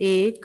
1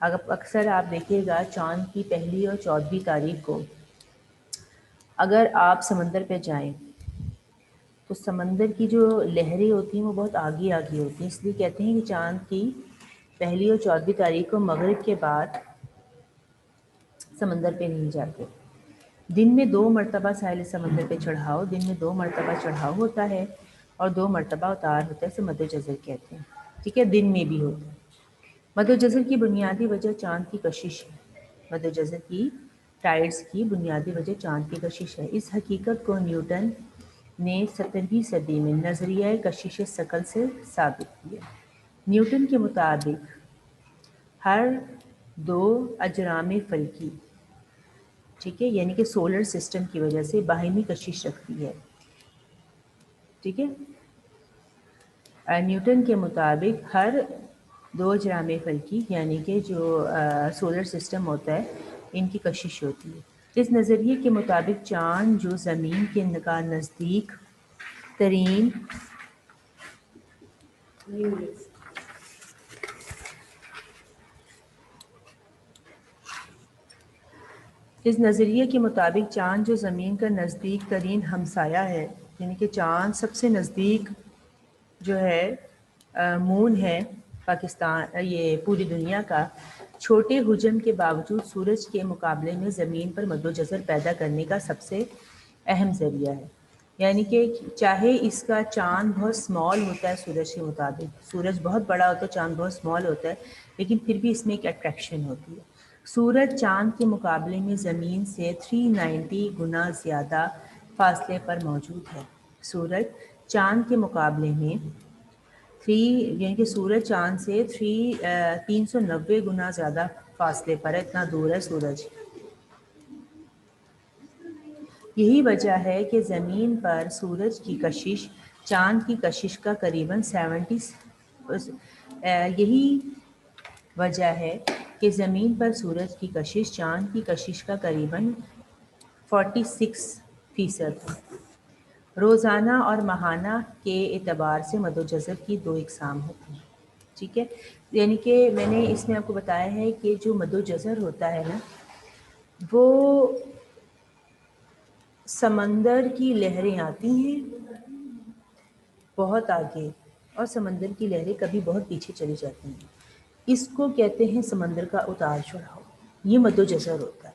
اکثر آپ دیکھیے گا چاند کی پہلی اور 14ویں تاریخ کو اگر آپ سمندر پہ جائیں تو سمندر کی جو لہریں ہوتی ہیں وہ بہت آگے آگے ہوتی ہیں، اس لیے کہتے ہیں کہ چاند کی پہلی اور 14ویں تاریخ کو مغرب کے بعد سمندر پہ نہیں جاتے۔ دن میں 2 مرتبہ ساحل سمندر پہ چڑھاؤ، دن میں 2 مرتبہ چڑھاؤ ہوتا ہے اور 2 مرتبہ اتار ہوتا ہے، اسے مد جزر کہتے ہیں، ٹھیک ہے، دن میں بھی ہوتا ہے۔ مد جزر کی بنیادی وجہ چاند کی کشش ہے۔ مد جزر کی ٹائڈز کی بنیادی وجہ چاند کی کشش ہے۔ اس حقیقت کو نیوٹن نے 17ویں صدی میں نظریہ کشش ثقل سے ثابت کیا۔ نیوٹن کے مطابق ہر 2 اجرام فلکی، ٹھیک ہے، یعنی کہ سولر سسٹم کی وجہ سے باہمی کشش رکھتی ہے، ٹھیک ہے۔ نیوٹن کے مطابق ہر 2 اجرام فلکی یعنی کہ جو سولر سسٹم ہوتا ہے ان کی کشش ہوتی ہے۔ اس نظریے کے مطابق چاند جو زمین کے نزدیک ترین اس نظریے کے مطابق چاند جو زمین کا نزدیک ترین ہمسایہ ہے، یعنی کہ چاند سب سے نزدیک جو ہے مون ہے پاکستان، یہ پوری دنیا کا، چھوٹے حجم کے باوجود سورج کے مقابلے میں زمین پر مد و جزر پیدا کرنے کا سب سے اہم ذریعہ ہے۔ یعنی کہ چاہے اس کا چاند بہت سمال ہوتا ہے سورج کے مطابق، سورج بہت بڑا ہوتا ہے، چاند بہت سمال ہوتا ہے، لیکن پھر بھی اس میں ایک اٹریکشن ہوتی ہے۔ سورج چاند کے مقابلے میں زمین سے 390 گنا زیادہ فاصلے پر موجود ہے۔ سورج چاند کے مقابلے میں یعنی کہ سورج چاند سے 390 گنا زیادہ فاصلے پر ہے، اتنا دور ہے سورج۔ یہی وجہ ہے کہ زمین پر سورج کی کشش چاند کی کشش کا قریباً 70 یہی وجہ ہے کہ زمین پر سورج کی کشش چاند کی کشش کا قریباً 46%۔ روزانہ اور ماہانہ کے اعتبار سے مد و جزر کی 2 اقسام ہوتی ہیں، ٹھیک ہے۔ یعنی کہ میں نے اس میں آپ کو بتایا ہے کہ جو مد و جزر ہوتا ہے نا وہ سمندر کی لہریں آتی ہیں بہت آگے اور سمندر کی لہریں کبھی بہت پیچھے چلی جاتی ہیں، اس کو کہتے ہیں سمندر کا اتار چڑھاؤ، یہ مد و جزر ہوتا ہے۔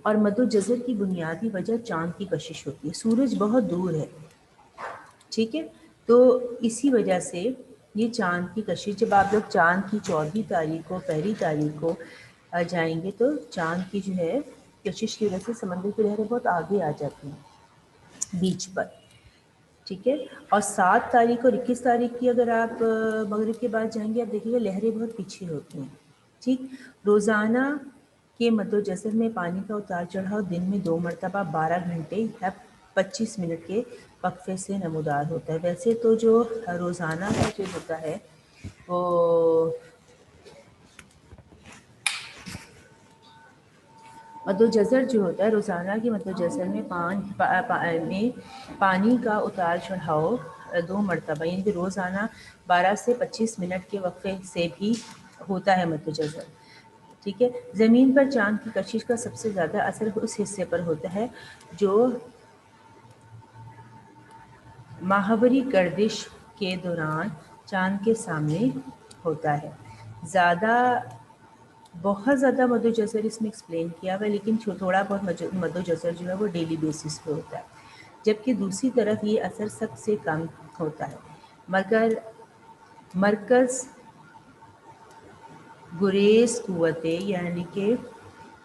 اور مد و جزر کی بنیادی وجہ چاند کی کشش ہوتی ہے، سورج بہت دور ہے، ٹھیک ہے، تو اسی وجہ سے یہ چاند کی کشش، جب آپ لوگ چاند کی 14ویں تاریخ کو 1 تاریخ کو جائیں گے تو چاند کی جو ہے کشش کی وجہ سے سمندر کی لہریں بہت آگے آ جاتی ہیں بیچ پر، ٹھیک ہے۔ اور 7 تاریخ اور 21 تاریخ کی اگر آپ مغرب کے بعد جائیں گے آپ دیکھیے گا لہریں بہت پیچھے ہوتی ہیں، ٹھیک۔ روزانہ کے مد و جزر میں پانی کا اتار چڑھاؤ دن میں 2 مرتبہ 12 گھنٹے یا 25 منٹ کے وقفے سے نمودار ہوتا ہے۔ ویسے تو جو روزانہ کا جو ہوتا ہے وہ مد و جزر جو ہوتا ہے روزانہ کی مد و جزر میں پانی کا اتار چڑھاؤ 2 مرتبہ یعنی کہ روزانہ 12 سے 25 منٹ کے وقفے سے بھی ہوتا ہے مد و جزر، ٹھیک ہے۔ زمین پر چاند کی کشش کا سب سے زیادہ اثر اس حصے پر ہوتا ہے جو ماہواری گردش کے دوران چاند کے سامنے ہوتا ہے۔ بہت زیادہ مد و جزر اس میں ایکسپلین کیا ہوا ہے، لیکن تھوڑا بہت مد و جزر جو ہے وہ ڈیلی بیسس پہ ہوتا ہے، جبکہ دوسری طرف یہ اثر سب سے کم ہوتا ہے مگر مرکز گریز قوتیں یعنی کہ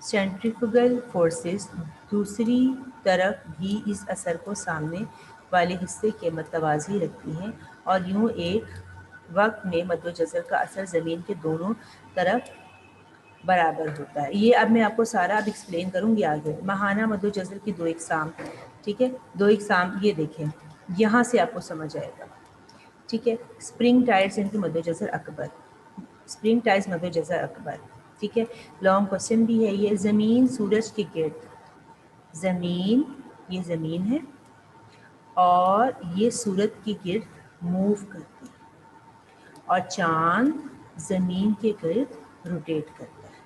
سینٹریفیوگل فورسز دوسری طرف بھی اس اثر کو سامنے والے حصے کے متوازی رکھتی ہیں اور یوں ایک وقت میں مد و جزر کا اثر زمین کے دونوں طرف برابر ہوتا ہے۔ یہ اب میں آپ کو سارا اب ایکسپلین کروں گی آگے۔ ماہانہ مد و جزر کی 2 اقسام، ٹھیک ہے، 2 اقسام یہ دیکھیں یہاں سے آپ کو سمجھ آئے گا، ٹھیک ہے۔ اسپرنگ ٹائڈز یعنی کہ مد و جزر اکبر، اسپرنگ ٹائڈز مد و جزر اکبر، ٹھیک ہے۔ لانگ کوسچن بھی ہے یہ۔ زمین سورج کے گرد، زمین یہ زمین ہے اور یہ سورج کے گرد موو کرتی ہے اور چاند زمین کے گرد روٹیٹ کرتا ہے،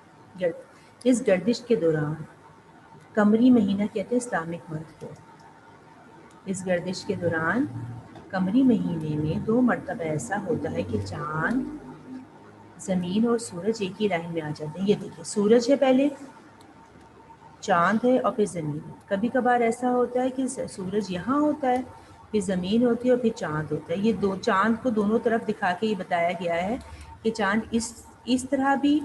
اس گردش کے دوران قمری مہینہ کہتے ہیں اسلامک منتھ کو. اس گردش کے دوران قمری مہینے میں 2 مرتبہ ایسا ہوتا ہے کہ چاند، زمین اور سورج ایک ہی لائن میں آ جاتے ہیں. یہ دیکھیں سورج ہے پہلے، چاند ہے اور پھر زمین. کبھی کبھار ایسا ہوتا ہے کہ سورج یہاں ہوتا ہے، پھر زمین ہوتی ہے اور پھر چاند ہوتا ہے. یہ دو چاند کو دونوں طرف دکھا کے یہ بتایا گیا ہے کہ چاند اس طرح بھی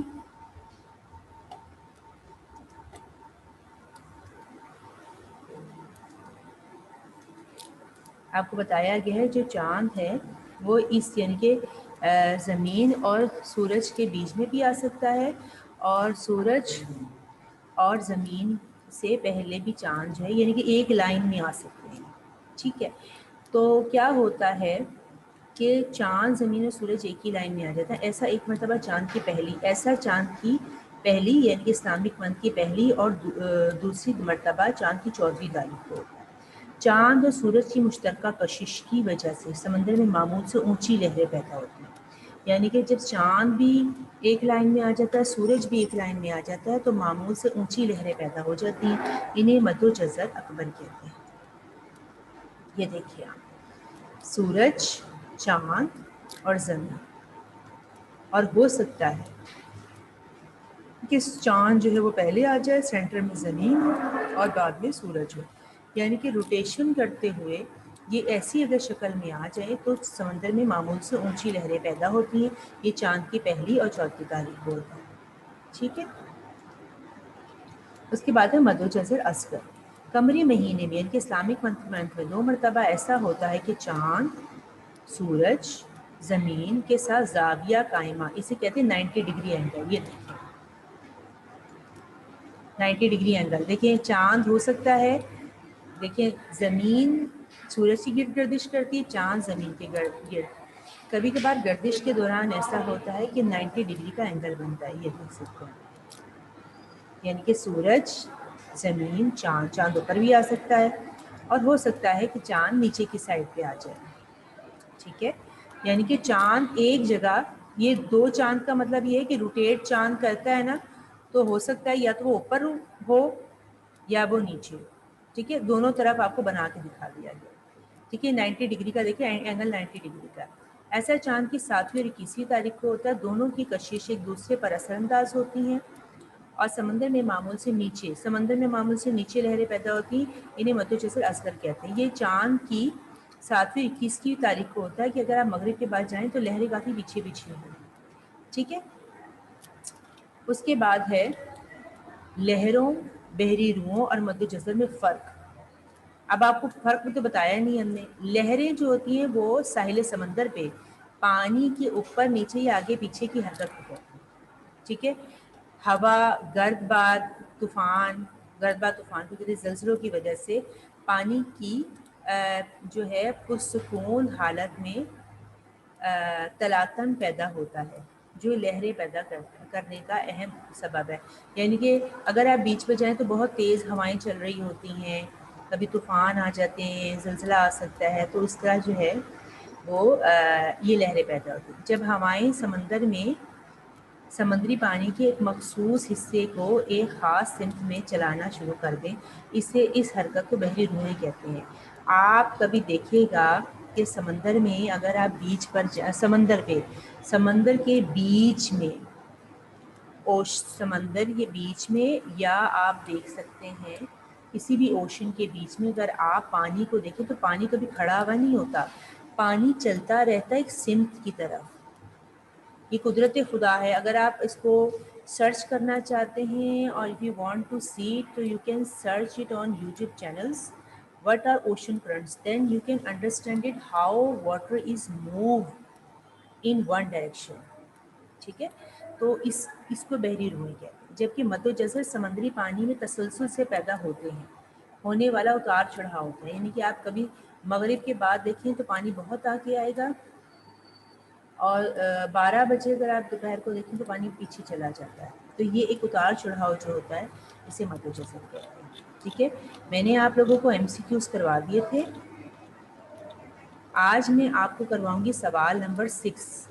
آپ کو بتایا گیا ہے جو چاند ہے وہ اس یعنی کہ زمین اور سورج کے بیچ میں بھی آ سکتا ہے، اور سورج اور زمین سے پہلے بھی چاند جو ہے یعنی کہ ایک لائن میں آ سکتے ہیں. ٹھیک ہے، تو کیا ہوتا ہے کہ چاند، زمین اور سورج ایک ہی لائن میں آ جاتا ہے. ایسا ایک مرتبہ چاند کی پہلی یعنی کہ اسلامک منتھ کی پہلی اور دوسری مرتبہ چاند کی 14ویں تاریخ کو ہوتا ہے. چاند اور سورج کی مشترکہ کشش کی وجہ سے سمندر میں معمول سے اونچی لہریں پیدا ہوتی ہیں. یعنی کہ جب چاند بھی ایک لائن میں آ جاتا ہے، سورج بھی ایک لائن میں آ جاتا ہے، تو معمول سے اونچی لہریں پیدا ہو جاتی ہیں. انہیں مد و جزر اکبر کہتے ہیں. یہ دیکھیے آپ، سورج، چاند اور زمین، اور ہو سکتا ہے کہ چاند جو ہے وہ پہلے آ جائے، سینٹر میں زمین اور بعد میں سورج ہو. یعنی کہ روٹیشن کرتے ہوئے یہ ایسی اگر شکل میں آ جائے تو سمندر میں معمول سے اونچی لہریں پیدا ہوتی ہیں. یہ چاند کی پہلی اور 14ویں تاریخ کو ہوتا ہے. ٹھیک ہے، اس کے بعد ہے مد و جزر اصغر. قمری مہینے میں یعنی کہ اسلامک منتھ میں 2 مرتبہ ایسا ہوتا ہے کہ چاند، سورج، زمین کے ساتھ زاویہ قائمہ، اسے کہتے ہیں 90 ڈگری اینگل. یہ دیکھیں 90 ڈگری اینگل. دیکھیں چاند ہو سکتا ہے، دیکھیں زمین سورج کی گرد گردش کرتی ہے، چاند زمین کے گرد. کبھی کبھار گردش کے دوران ایسا ہوتا ہے کہ 90 ڈگری کا اینگل بنتا ہے. یہ دیکھ سکتے ہیں، یعنی کہ سورج، زمین، چاند اوپر بھی آ سکتا ہے، اور ہو سکتا ہے کہ چاند نیچے کی سائڈ پہ آ جائے. ٹھیک ہے، یعنی کہ چاند ایک جگہ، یہ 2 چاند کا مطلب یہ ہے کہ روٹیٹ چاند کرتا ہے نا، تو ہو سکتا ہے یا تو وہ اوپر ہو یا وہ نیچے ہو. ٹھیک ہے، دونوں طرف آپ کو بنا کے دکھا دیا گیا. ٹھیک ہے، 90 ڈگری کا دیکھیں اینگل 90 ڈگری کا. ایسا چاند کی 7ویں اور 21ویں تاریخ کو ہوتا ہے. دونوں کی کشش ایک دوسرے پر اثر انداز ہوتی ہیں، اور سمندر میں معمول سے نیچے لہریں پیدا ہوتی ہیں. انہیں مد و جزر اصغر کہتے ہیں. یہ چاند کی 7ویں 21ویں تاریخ کو ہوتا ہے کہ اگر آپ مغرب کے بعد جائیں تو لہریں کافی پیچھے پیچھے ہیں. ٹھیک ہے، اس کے بعد ہے لہروں، بحری روؤں اور مد و جزر میں فرق. اب آپ کو فرق تو بتایا نہیں ہم نے. لہریں جو ہوتی ہیں وہ ساحل سمندر پہ پانی کے اوپر نیچے یا آگے پیچھے کی حرکت ہوتی ہے. ٹھیک ہے، ہوا، گرد باد طوفان کی زلزلوں کی وجہ سے پانی کی جو ہے پرسکون حالت میں تلاطم پیدا ہوتا ہے، جو لہریں پیدا کرنے کا اہم سبب ہے. یعنی کہ اگر آپ بیچ پہ جائیں تو بہت تیز ہوائیں چل رہی ہوتی ہیں، کبھی طوفان آ جاتے ہیں، زلزلہ آ سکتا ہے، تو اس طرح جو ہے وہ یہ لہریں پیدا ہوتی ہیں. جب ہوائیں سمندری پانی کے ایک مخصوص حصے کو ایک خاص سمت میں چلانا شروع کر دیں، اس حرکت کو بحری روئیں کہتے ہیں. آپ کبھی دیکھیے گا کہ سمندر میں اگر آپ بیچ پر سمندر کے بیچ میں سمندر کے بیچ میں، یا آپ دیکھ سکتے ہیں کسی بھی اوشن کے بیچ میں اگر آپ پانی کو دیکھیں تو پانی کبھی کھڑا ہوا نہیں ہوتا، پانی چلتا رہتا ہے ایک سمت کی طرف. یہ قدرت خدا ہے. اگر آپ اس کو سرچ کرنا چاہتے ہیں اور if you want to see it تو you can search it on YouTube channels. What are ocean currents? Then you can understand it how water is moved in one direction. ٹھیک ہے، تو اس کو بحری روئیں کہتے ہیں. جبکہ مد و جزر سمندری پانی میں تسلسل سے پیدا ہونے والا اتار چڑھاؤ ہوتا ہے. یعنی کہ آپ کبھی مغرب کے بعد دیکھیں تو پانی بہت آگے آئے گا، اور 12 بجے اگر آپ دوپہر کو دیکھیں تو پانی پیچھے چلا جاتا ہے. تو یہ ایک اتار چڑھاؤ جو ہوتا ہے اسے مد و جزر کہتے ہیں. ٹھیک ہے، میں نے آپ لوگوں کو MCQs کروا دیے تھے. آج میں آپ کو کرواؤں گی سوال نمبر 6.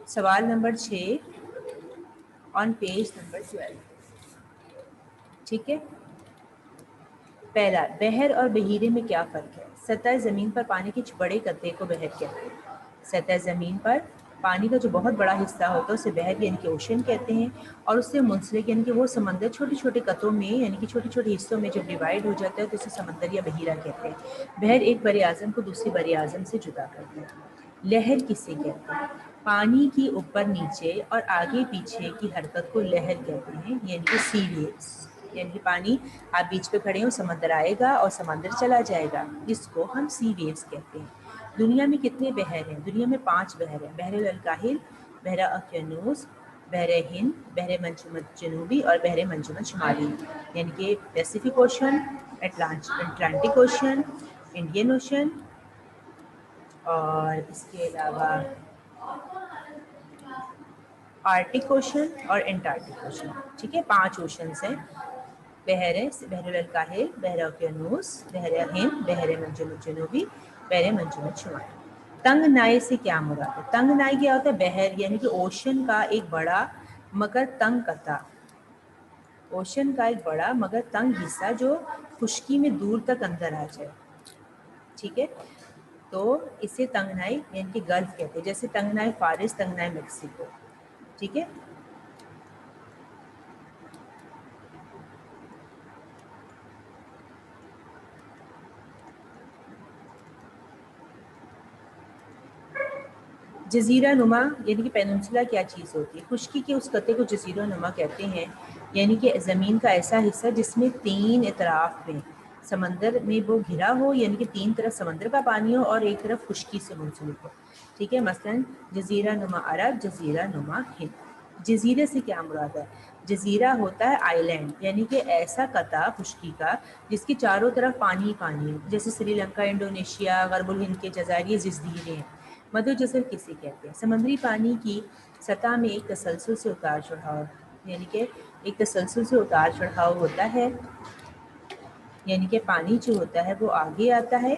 سوال نمبر 6 آن پیج نمبر 12. ٹھیک ہے. پہلا، بحر اور بحیرے میں کیا فرق ہے؟ سطح زمین پر پانی کے بڑے قطرے کو بحر کہتے ہیں. سطح زمین پر پانی کا جو بہت بڑا حصہ ہوتا ہے اسے بحر یعنی کہ اوشن کہتے ہیں، اور اس سے منسلک یعنی کہ وہ سمندر چھوٹے چھوٹے قطروں میں یعنی کہ چھوٹے چھوٹے حصوں میں جب ڈیوائڈ ہو جاتا ہے تو اسے سمندر یا بحیرہ کہتے ہیں. بحر ایک بر اعظم کو دوسرے بر اعظم سے جدا کرتا ہے. لہر کسے کہتے ہیں؟ پانی کی اوپر نیچے اور آگے پیچھے کی حرکت کو لہر کہتے ہیں، یعنی کہ سی ویوز. یعنی کہ پانی، آپ بیچ پہ کھڑے ہو، سمندر آئے گا اور سمندر چلا جائے گا، جس کو ہم سی ویوز کہتے ہیں. دنیا میں کتنے بحر ہیں؟ دنیا میں 5 بحر ہیں. بحر الکاہل، بحر اوقیانوس، بحر ہند، بحر منجمد جنوبی اور بحر منجمد شمالی. یعنی کہ Pacific ocean, Atlantic ocean, Indian ocean, اور اس کے علاوہ آرٹک اوشن اور انٹارکٹک اوشن. ٹھیک ہے، 5 اوشنس ہیں. بحر ہے بحر الکاہل، بحر اوقیانوس، بحر ہند، بحر منجمد جنوبی، بحر منجمد شمالی. تنگ نائی سے کیا مراد ہے؟ تنگ نائی کیا ہوتا ہے؟ بحر یعنی کہ اوشن کا ایک بڑا مگر تنگ قطع. اوشن کا ایک بڑا مگر تنگ حصہ جو خشکی میں دور تک اندر آ جائے. ٹھیک ہے، تو اسے تنگنائی یعنی کہ گلف کہتے ہیں. جیسے تنگنائی فارس، تنگنائی میکسیکو. ٹھیک ہے. جزیرہ نما یعنی کہ پیننسولا کیا چیز ہوتی ہے؟ خشکی کے اس خطے کو جزیرہ نما کہتے ہیں، یعنی کہ زمین کا ایسا حصہ جس میں 3 اطراف میں سمندر میں وہ گھرا ہو، یعنی کہ 3 طرف سمندر کا پانی ہو اور ایک طرف خشکی سے منسلک ہو. ٹھیک ہے، مثلا جزیرہ نما عرب، جزیرہ نما ہند. جزیرے سے کیا مراد ہے؟ جزیرہ ہوتا ہے آئی لینڈ، یعنی کہ ایسا قطع خشکی کا جس کے چاروں طرف پانی ہی پانی ہو. جیسے سری لنکا، انڈونیشیا، غرب الہند کے جزائر، یہ جزیرے ہیں. مدو جزر کسے کہتے ہیں؟ سمندری پانی کی سطح میں ایک تسلسل سے اتار چڑھاؤ، یعنی کہ ایک تسلسل سے اتار چڑھاؤ ہوتا ہے. یعنی کہ پانی جو ہوتا ہے وہ آگے آتا ہے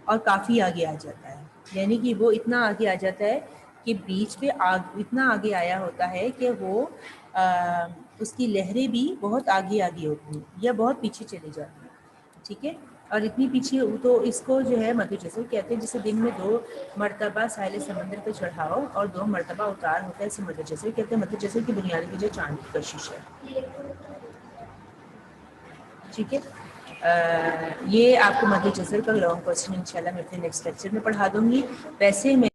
اور کافی آگے آ جاتا ہے. یعنی کہ وہ اتنا آگے آ جاتا ہے کہ بیچ پہ اتنا آگے آیا ہوتا ہے کہ وہ اس کی لہریں بھی بہت آگے آگے ہوتی ہیں یا بہت پیچھے چلی جاتی ہیں. ٹھیک ہے، اور اتنی پیچھے تو اس کو جو ہے مدو جزر کہتے ہیں. جسے دن میں 2 مرتبہ ساحل سمندر پہ چڑھاؤ اور 2 مرتبہ اتار ہوتا ہے، اسے مدو جزر کہتے ہیں. مدو جزر کی بنیادی وجہ چاند کی کشش ہے. ٹھیک ہے، یہ آپ کو مدو جزر کا لانگ کوسچن انشاءاللہ میں اپنے نیکسٹ لیکچر میں پڑھا دوں گی. ویسے میں